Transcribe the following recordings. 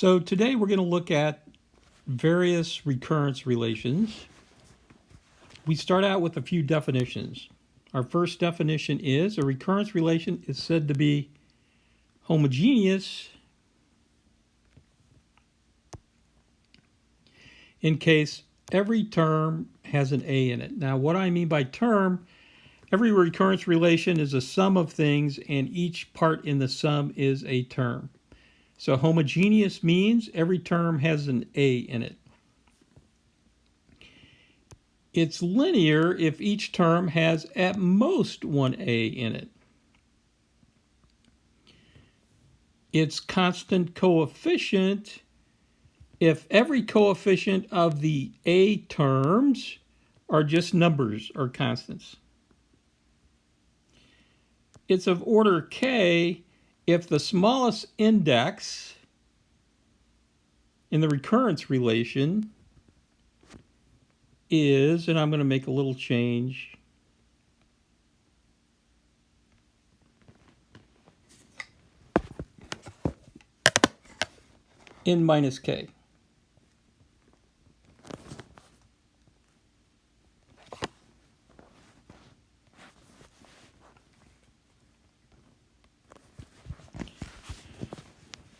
So today we're going to look at various recurrence relations. We start out with a few definitions. Our first definition is a recurrence relation is said to be homogeneous in case every term has an A in it. Now, what I mean by term, every recurrence relation is a sum of things and each part in the sum is a term. So homogeneous means every term has an A in it. It's linear if each term has at most one A in it. It's constant coefficient if every coefficient of the A terms are just numbers or constants. It's of order K if the smallest index in the recurrence relation is, and I'm going to make a little change, n minus k.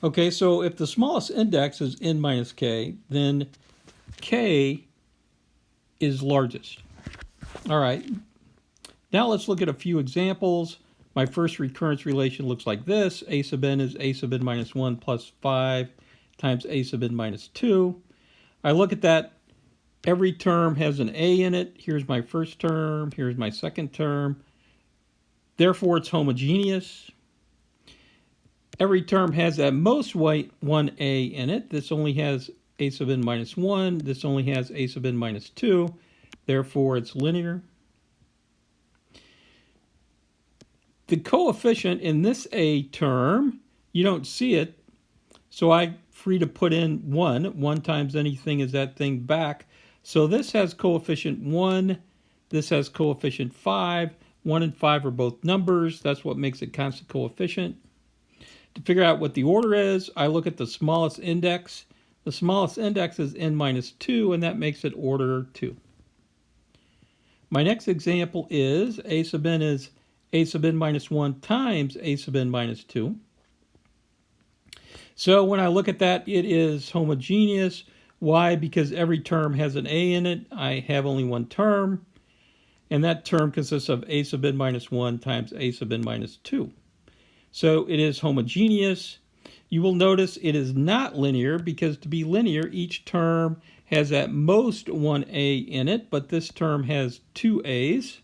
Okay, so if the smallest index is n minus k, then k is largest. All right, now let's look at a few examples. My first recurrence relation looks like this. A sub n is a sub n minus 1 plus 5 times a sub n minus 2. I look at that. Every term has an A in it. Here's my first term. Here's my second term. Therefore, it's homogeneous. Every term has at most one A in it. This only has a sub n minus 1. This only has a sub n minus 2. Therefore, it's linear. The coefficient in this A term, you don't see it, so I'm free to put in 1. 1 times anything is that thing back. So this has coefficient 1. This has coefficient 5. 1 and 5 are both numbers. That's what makes it constant coefficient. To figure out what the order is, I look at the smallest index. The smallest index is n minus 2, and that makes it order 2. My next example is a sub n is a sub n minus 1 times a sub n minus 2. So when I look at that, it is homogeneous. Why? Because every term has an A in it. I have only one term, and that term consists of a sub n minus 1 times a sub n minus 2. So it is homogeneous. You will notice it is not linear because to be linear, each term has at most one A in it, but this term has two A's.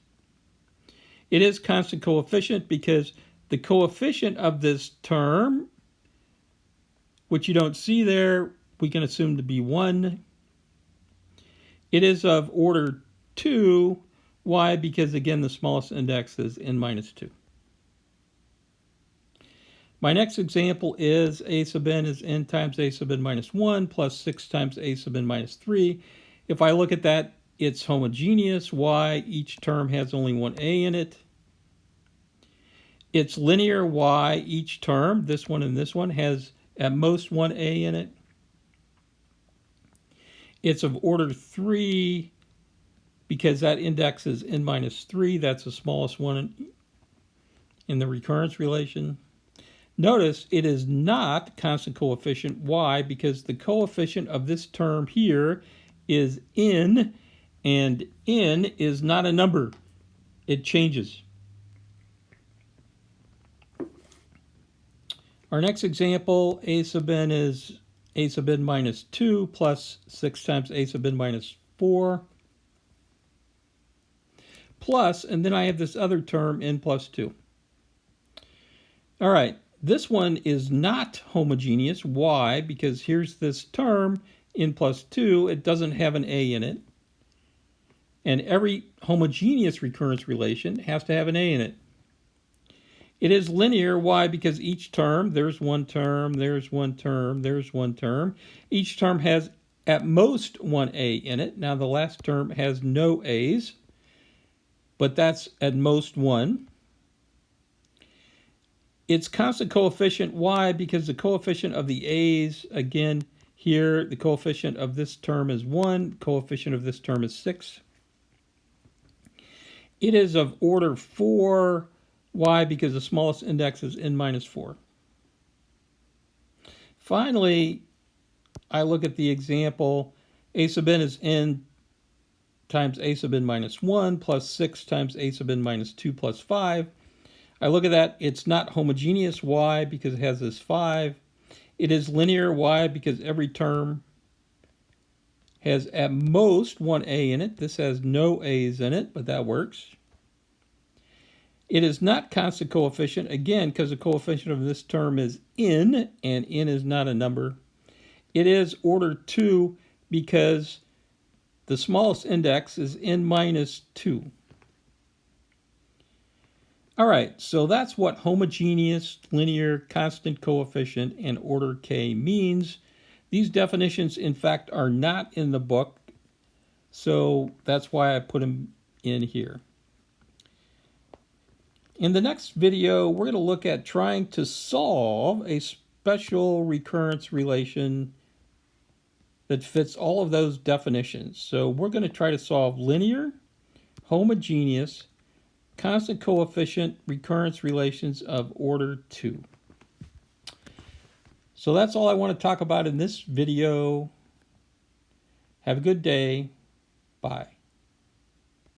It is constant coefficient because the coefficient of this term, which you don't see there, we can assume to be 1. It is of order 2. Why? Because again, the smallest index is n minus 2. My next example is a sub n is n times a sub n minus 1 plus 6 times a sub n minus 3. If I look at that, it's homogeneous. Why? Each term has only one A in it. It's linear. Why? Each term, this one and this one, has at most one A in it. It's of order 3 because that index is n minus 3. That's the smallest one in the recurrence relation. Notice it is not constant coefficient. Why? Because the coefficient of this term here is n, and n is not a number. It changes. Our next example, a sub n is a sub n minus 2 plus 6 times a sub n minus 4. Plus, and then I have this other term, n plus 2. All right. This one is not homogeneous. Why? Because here's this term, n plus 2. It doesn't have an A in it. And every homogeneous recurrence relation has to have an A in it. It is linear. Why? Because each term, there's one term, there's one term, there's one term. Each term has at most one A in it. Now the last term has no A's, but that's at most one. It's constant coefficient. Why? Because the coefficient of the a's, again, here, the coefficient of this term is 1, coefficient of this term is 6. It is of order 4. Why? Because the smallest index is n minus 4. Finally, I look at the example. A sub n is n times a sub n minus 1 plus 6 times a sub n minus 2 plus 5. I look at that. It's not homogeneous. Why? Because it has this 5. It is linear. Why? Because every term has at most one a in it. This has no a's in it, but that works. It is not constant coefficient, again, because the coefficient of this term is n, and n is not a number. It is order 2 because the smallest index is n minus 2. All right, so that's what homogeneous, linear, constant coefficient, and order k means. These definitions, in fact, are not in the book, so that's why I put them in here. In the next video, we're going to look at trying to solve a special recurrence relation that fits all of those definitions. So we're going to try to solve linear, homogeneous, constant coefficient recurrence relations of order 2. So that's all I want to talk about in this video. Have a good day. Bye.